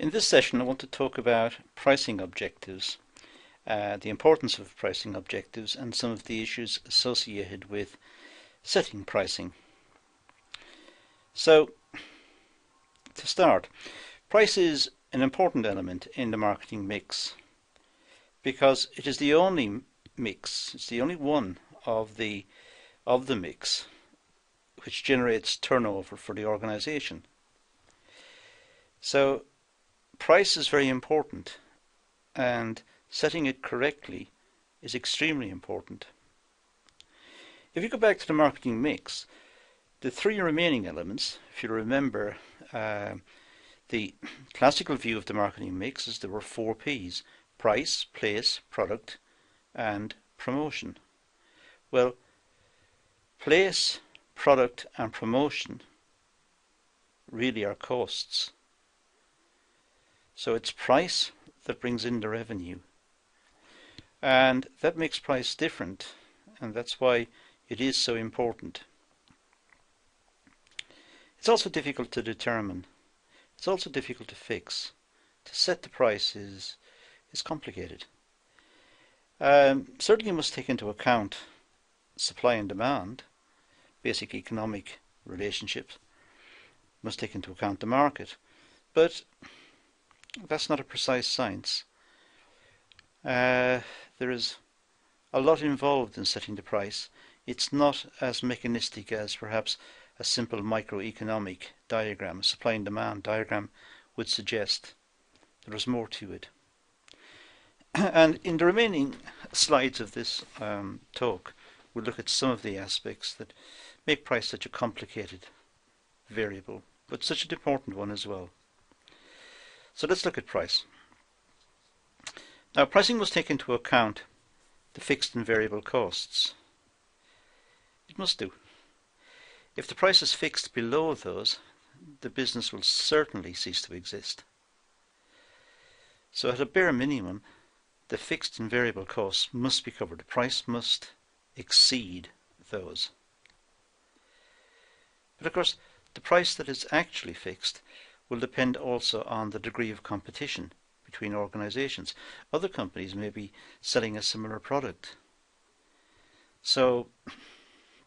In this session, I want to talk about pricing objectives, the importance of pricing objectives, and some of the issues associated with setting pricing. So, to start, price is an important element in the marketing mix because it is the only mix, it's the only one of the mix which generates turnover for the organization. So, price is very important, and setting it correctly is extremely important. If you go back to the marketing mix, the three remaining elements, if you remember, the classical view of the marketing mix is there were 4 P's: price, place, product, and promotion. Well, place, product, and promotion really are costs. So it's price that brings in the revenue. And that makes price different, and that's why it is so important. It's also difficult to determine. It's also difficult to fix. To set the price is complicated. Certainly you must take into account supply and demand, basic economic relationships. You must take into account the market. But that's not a precise science. There is a lot involved in setting the price. It's not as mechanistic as perhaps a simple microeconomic diagram, a supply and demand diagram would suggest. There is more to it. And in the remaining slides of this talk, we'll look at some of the aspects that make price such a complicated variable, but such an important one as well. So let's look at price. Now, pricing must take into account the fixed and variable costs. It must do. If the price is fixed below those, the business will certainly cease to exist. So at a bare minimum, the fixed and variable costs must be covered. The price must exceed those. But of course, the price that is actually fixed will depend also on the degree of competition between organizations. Other companies may be selling a similar product. So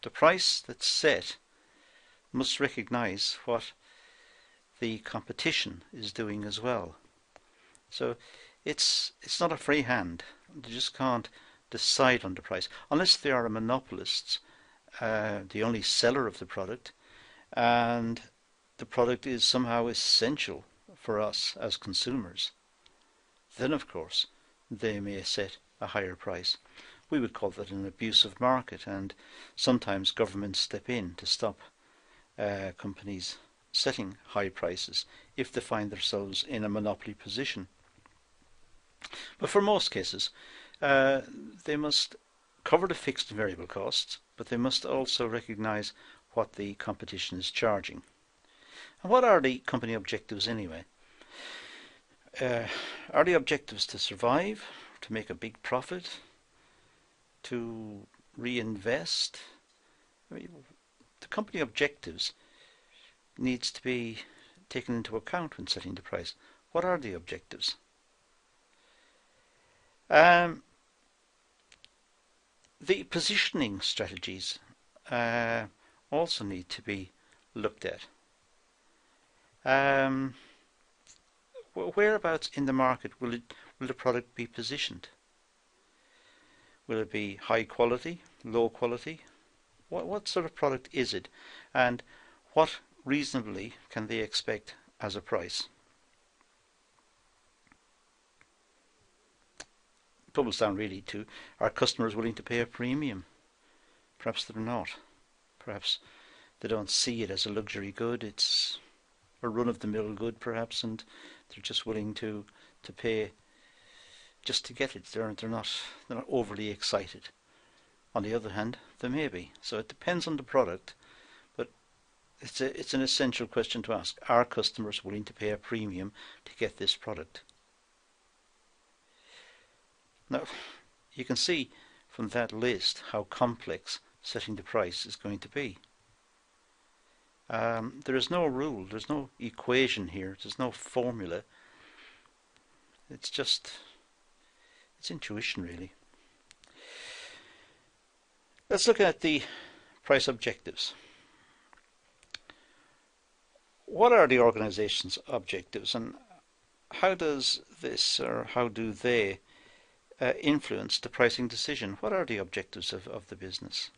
the price that's set must recognize what the competition is doing as well. So it's not a free hand. You just can't decide on the price unless they are monopolists, the only seller of the product, and the product is somehow essential for us as consumers. Then, of course, they may set a higher price. We would call that an abusive market, and sometimes governments step in to stop companies setting high prices if they find themselves in a monopoly position. But for most cases, they must cover the fixed and variable costs, but they must also recognize what the competition is charging. And what are the company objectives anyway? Are the objectives to survive, to make a big profit, to reinvest? I mean, the company objectives needs to be taken into account when setting the price. What are the objectives? The positioning strategies also need to be looked at. Whereabouts in the market will the product be positioned? Will it be high quality, low quality? What sort of product is it, and what reasonably can they expect as a price? It boils down really to, are customers willing to pay a premium? Perhaps they're not. Perhaps they don't see it as a luxury good. It's a run-of-the-mill good, perhaps, and they're just willing to pay just to get it. They're not overly excited. On the other hand, they may be. So it depends on the product, but it's an essential question to ask. Are customers willing to pay a premium to get this product? Now, you can see from that list how complex setting the price is going to be. There is no rule, there's no equation here, there's no formula It's intuition really. Let's look at the price objectives. What are the organization's objectives, and how does this, or how do they influence the pricing decision? What are the objectives of the business?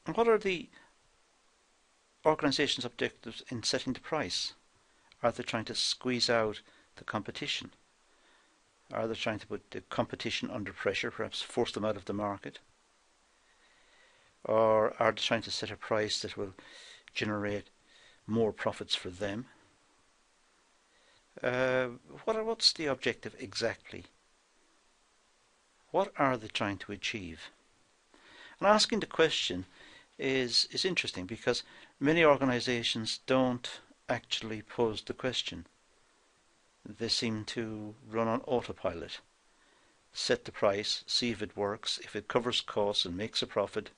And what are the organization's objectives in setting the price? Are they trying to squeeze out the competition? Are they trying to put the competition under pressure, perhaps force them out of the market? Or are they trying to set a price that will generate more profits for them? What's the objective exactly? What are they trying to achieve? And asking the question is interesting, because many organizations don't actually pose the question. They seem to run on autopilot. Set the price, see if it works. If it covers costs and makes a profit,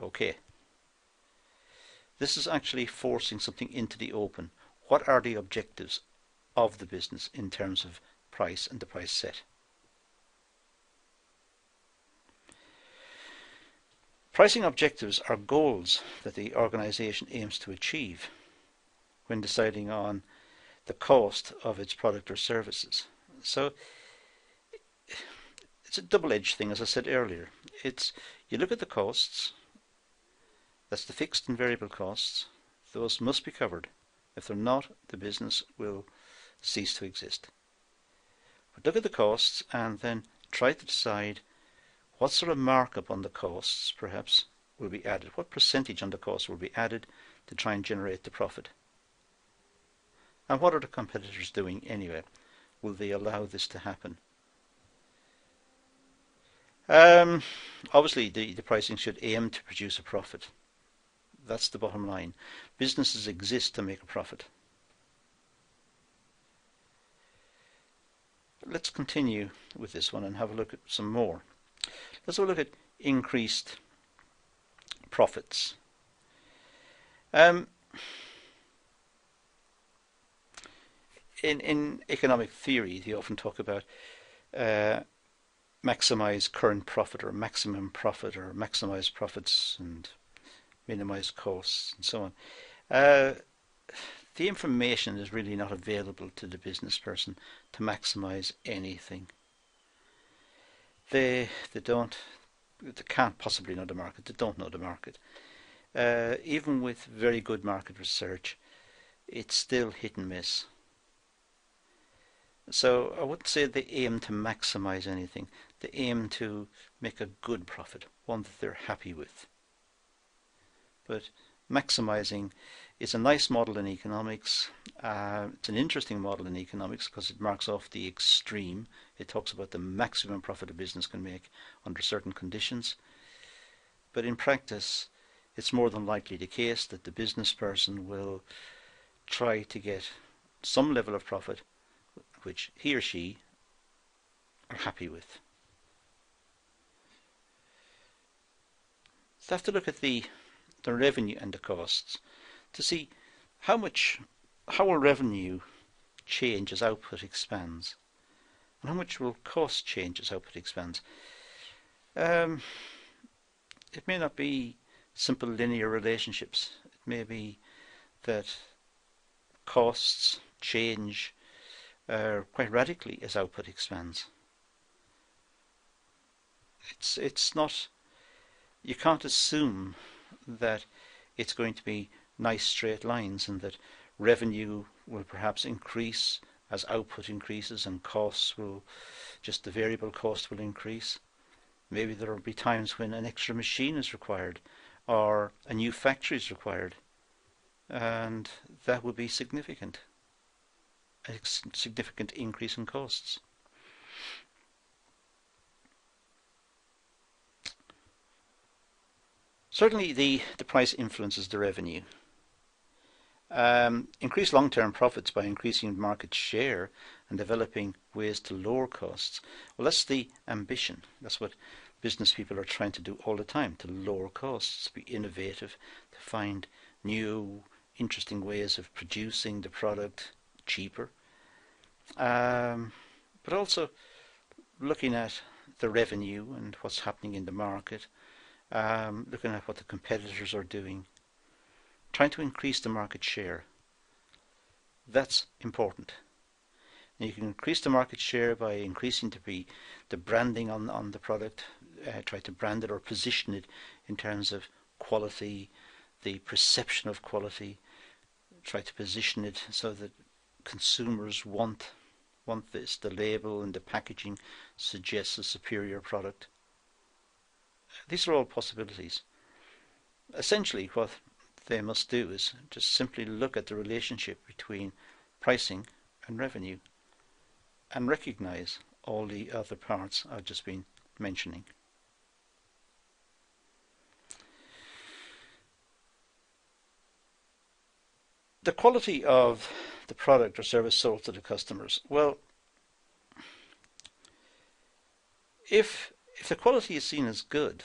okay. This is actually forcing something into the open. What are the objectives of the business in terms of price and the price set? Pricing objectives are goals that the organization aims to achieve when deciding on the cost of its product or services. So it's a double-edged thing, as I said earlier. You look at the costs, that's the fixed and variable costs. Those must be covered. If they're not, the business will cease to exist. But look at the costs and then try to decide what sort of markup on the costs perhaps will be added. What percentage on the cost will be added to try and generate the profit? And what are the competitors doing anyway? Will they allow this to happen? Obviously, the pricing should aim to produce a profit. That's the bottom line. Businesses exist to make a profit. Let's continue with this one and have a look at some more. Let's have a look at increased profits. In economic theory, they often talk about maximize current profit, or maximum profit, or maximize profits and minimize costs, and so on. The information is really not available to the business person to maximize anything. They can't possibly know the market. They don't know the market. Even with very good market research, it's still hit and miss. So I wouldn't say they aim to maximize anything. They aim to make a good profit, one that they're happy with. But maximizing is a nice model in economics. It's an interesting model in economics because it marks off the extreme. It talks about the maximum profit a business can make under certain conditions. But in practice, it's more than likely the case that the business person will try to get some level of profit which he or she are happy with. So have to look at the revenue and the costs to see how will revenue change as output expands, and how much will cost change as output expands. It may not be simple linear relationships. It may be that costs change quite radically as output expands. It's not, you can't assume that it's going to be nice straight lines and that revenue will perhaps increase as output increases and costs will, just the variable cost will increase. Maybe there will be times when an extra machine is required or a new factory is required, and that would be significant. A significant increase in costs. Certainly the price influences the revenue. Increase long-term profits by increasing market share and developing ways to lower costs. Well, that's the ambition. That's what business people are trying to do all the time, to lower costs, to be innovative, to find new, interesting ways of producing the product, cheaper, but also looking at the revenue and what's happening in the market, looking at what the competitors are doing, trying to increase the market share. That's important. And you can increase the market share by increasing the branding on the product, try to brand it or position it in terms of quality, the perception of quality, try to position it so that consumers want this. The label and the packaging suggests a superior product. These are all possibilities. Essentially, what they must do is just simply look at the relationship between pricing and revenue and recognize all the other parts I've just been mentioning. The quality of the product or service sold to the customers. Well, if the quality is seen as good,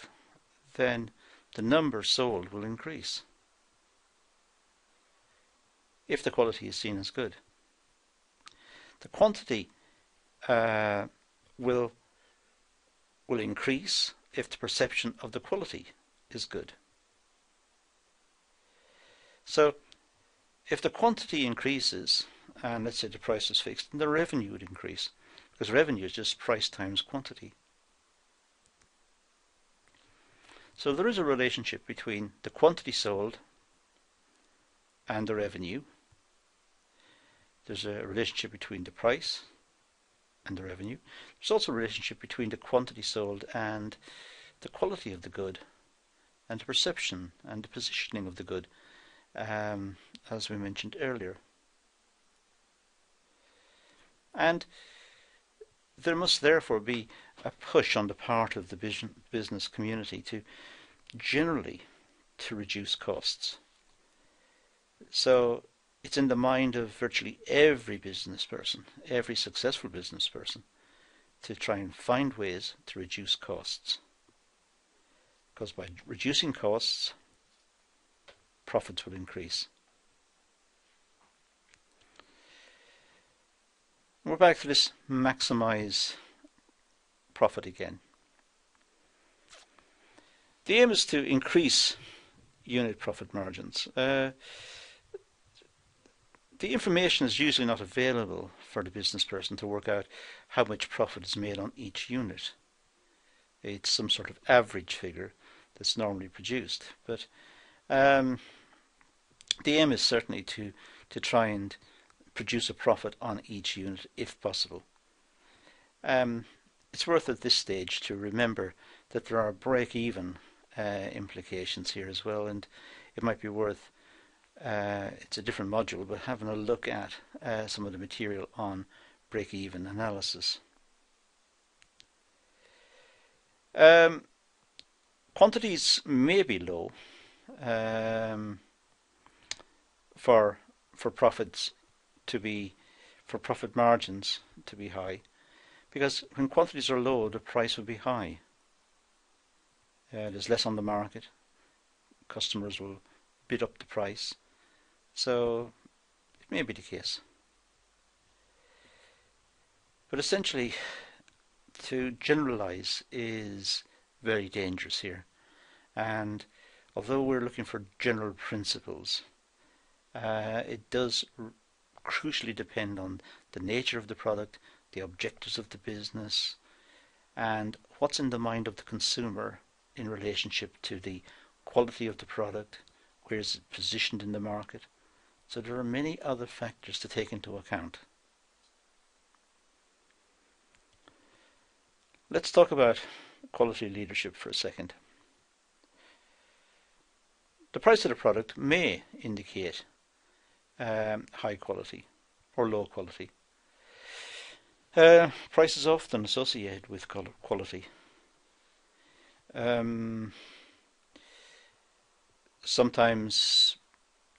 then the number sold will increase. If the quality is seen as good, the quantity will increase if the perception of the quality is good. So if the quantity increases, and let's say the price is fixed, then the revenue would increase, because revenue is just price times quantity. So there is a relationship between the quantity sold and the revenue. There's a relationship between the price and the revenue. There's also a relationship between the quantity sold and the quality of the good, and the perception and the positioning of the good, as we mentioned earlier. And there must therefore be a push on the part of the business community to generally to reduce costs. So it's in the mind of virtually every business person, every successful business person, to try and find ways to reduce costs. Because by reducing costs, profits will increase. We're back to this maximize profit again. The aim is to increase unit profit margins. The information is usually not available for the business person to work out how much profit is made on each unit. It's some sort of average figure that's normally produced. But the aim is certainly to try and produce a profit on each unit if possible. It's worth at this stage to remember that there are break-even implications here as well, and it might be worth, it's a different module, but having a look at some of the material on break-even analysis. Quantities may be low for profits to be, for profit margins to be high, because when quantities are low, the price will be high. There's less on the market. Customers will bid up the price. So it may be the case. But essentially, to generalize is very dangerous here. And although we're looking for general principles, it does crucially depend on the nature of the product, the objectives of the business, and what's in the mind of the consumer in relationship to the quality of the product, where is it positioned in the market. So there are many other factors to take into account. Let's talk about quality leadership for a second. The price of the product may indicate high quality or low quality. Price is often associated with quality. Sometimes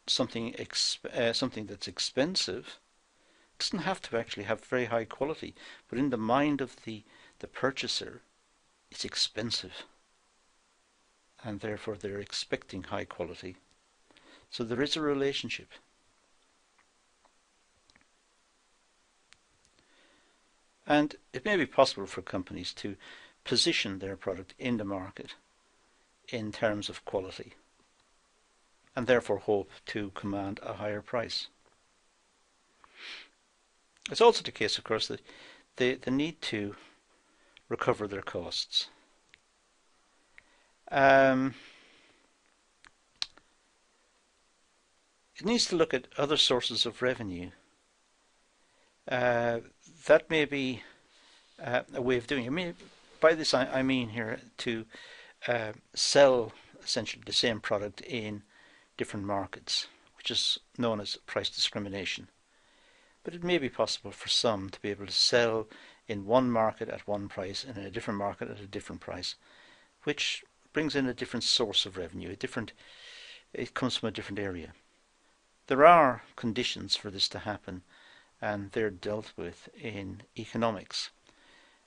something that's expensive doesn't have to actually have very high quality, but in the mind of the purchaser, it's expensive, and therefore they're expecting high quality. So there is a relationship. And it may be possible for companies to position their product in the market in terms of quality and therefore hope to command a higher price. It's also the case, of course, that they need to recover their costs. It needs to look at other sources of revenue. That may be a way of doing it. By this I mean here to sell essentially the same product in different markets, which is known as price discrimination. But it may be possible for some to be able to sell in one market at one price and in a different market at a different price, which brings in a different source of revenue. It comes from a different area. There are conditions for this to happen, and they're dealt with in economics.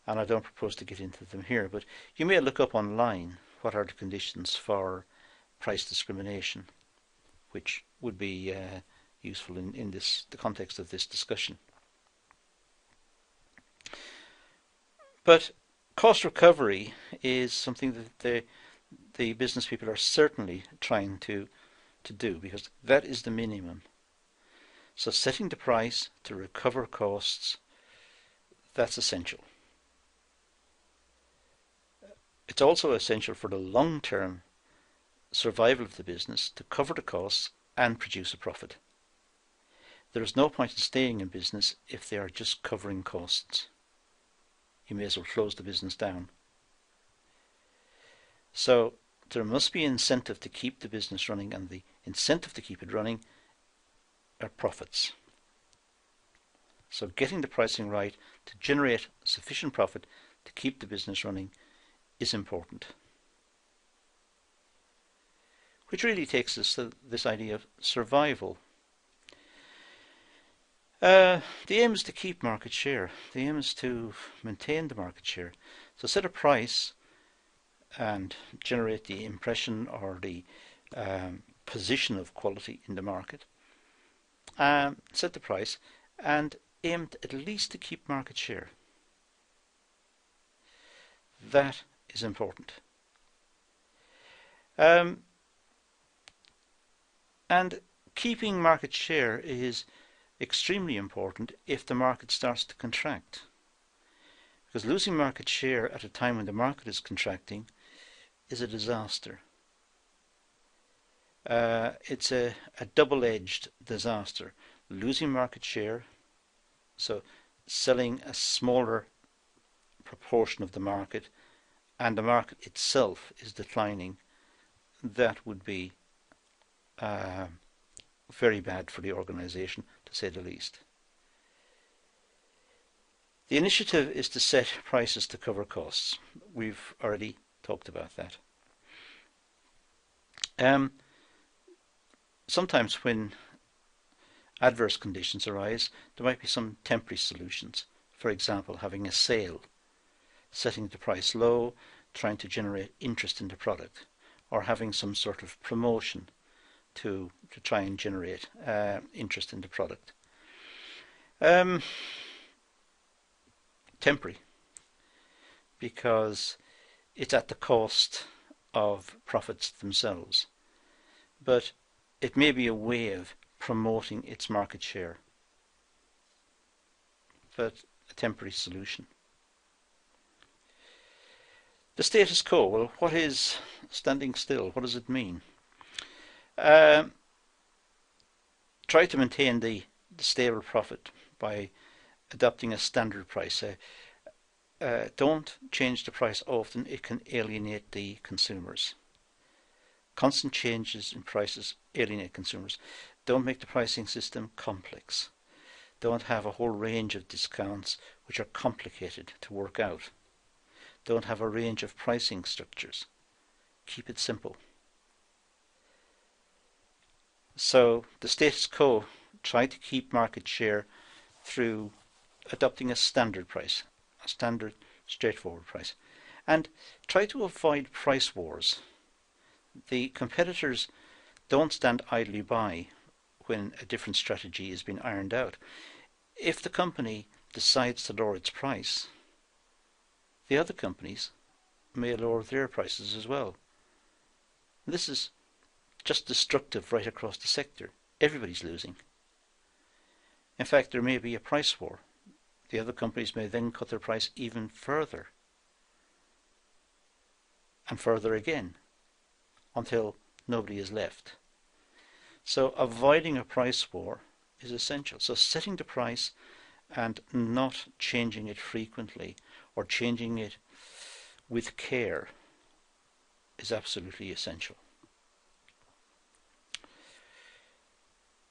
And I don't propose to get into them here, but you may look up online what are the conditions for price discrimination, which would be useful in the context of this discussion. But cost recovery is something that the business people are certainly trying to do, because that is the minimum. So setting the price to recover costs, that's essential. It's also essential for the long-term survival of the business to cover the costs and produce a profit. There is no point in staying in business if they are just covering costs. You may as well close the business down. So there must be incentive to keep the business running, and the incentive to keep it running are profits. So getting the pricing right to generate sufficient profit to keep the business running is important. Which really takes us to this idea of survival. The aim is to keep market share. The aim is to maintain the market share. So set a price and generate the impression or the position of quality in the market. Set the price and aim at least to keep market share. That is important. And keeping market share is extremely important if the market starts to contract. Because losing market share at a time when the market is contracting is a disaster. It's a double-edged disaster. Losing market share, so selling a smaller proportion of the market, and the market itself is declining, that would be very bad for the organization, to say the least. The initiative is to set prices to cover costs. We've already talked about that. Sometimes when adverse conditions arise, there might be some temporary solutions. For example, having a sale, setting the price low, trying to generate interest in the product, or having some sort of promotion to try and generate interest in the product. Temporary, because it's at the cost of profits themselves, but it may be a way of promoting its market share, but a temporary solution. The status quo, well, what is standing still? What does it mean? Try to maintain the stable profit by adopting a standard price. Don't change the price often, it can alienate the consumers. Constant changes in prices alienate consumers. Don't make the pricing system complex. Don't have a whole range of discounts which are complicated to work out. Don't have a range of pricing structures. Keep it simple. So the status quo, try to keep market share through adopting a standard price, a standard straightforward price, and try to avoid price wars. The competitors don't stand idly by when a different strategy is being ironed out. If the company decides to lower its price, the other companies may lower their prices as well. This is just destructive right across the sector. Everybody's losing. In fact, there may be a price war. The other companies may then cut their price even further and further again until nobody is left. So avoiding a price war is essential. So setting the price and not changing it frequently or changing it with care is absolutely essential.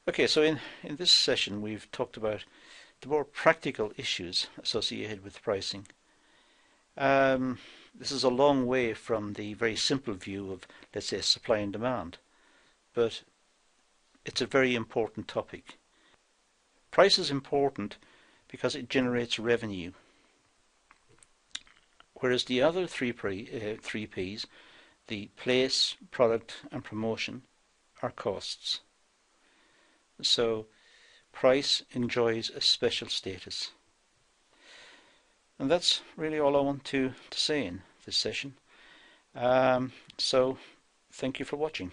Okay, so in this session we've talked about the more practical issues associated with pricing. This is a long way from the very simple view of, let's say, supply and demand, but it's a very important topic. Price is important because it generates revenue, whereas the other three P's, the place, product and promotion, are costs. So price enjoys a special status. And that's really all I want to say in this session. So thank you for watching.